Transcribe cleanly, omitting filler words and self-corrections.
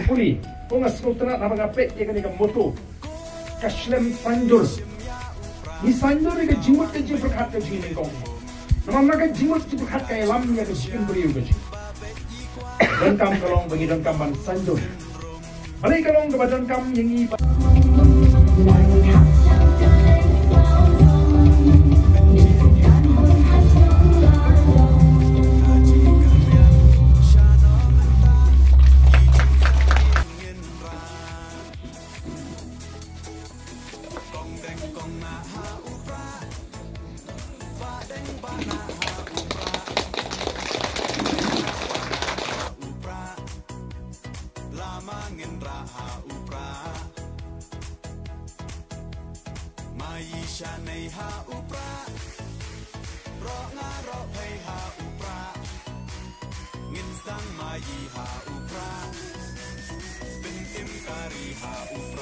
Puli, kung ascolterà la magapet ya kan moto, kashlem sanjur. Ni sanjur ke jimut ke jimut berkat ke jini kong. Nama ka jimut ke berkat ke lam ya ke jikin beriu ke jini. Dan kam kalong bagi dan kamban sanjur. Balik kalong ke badan kam yang i. Maisha nei ha upra ro nga ro pei ha upra ngin stang mai ha upra bin tim kari ha upra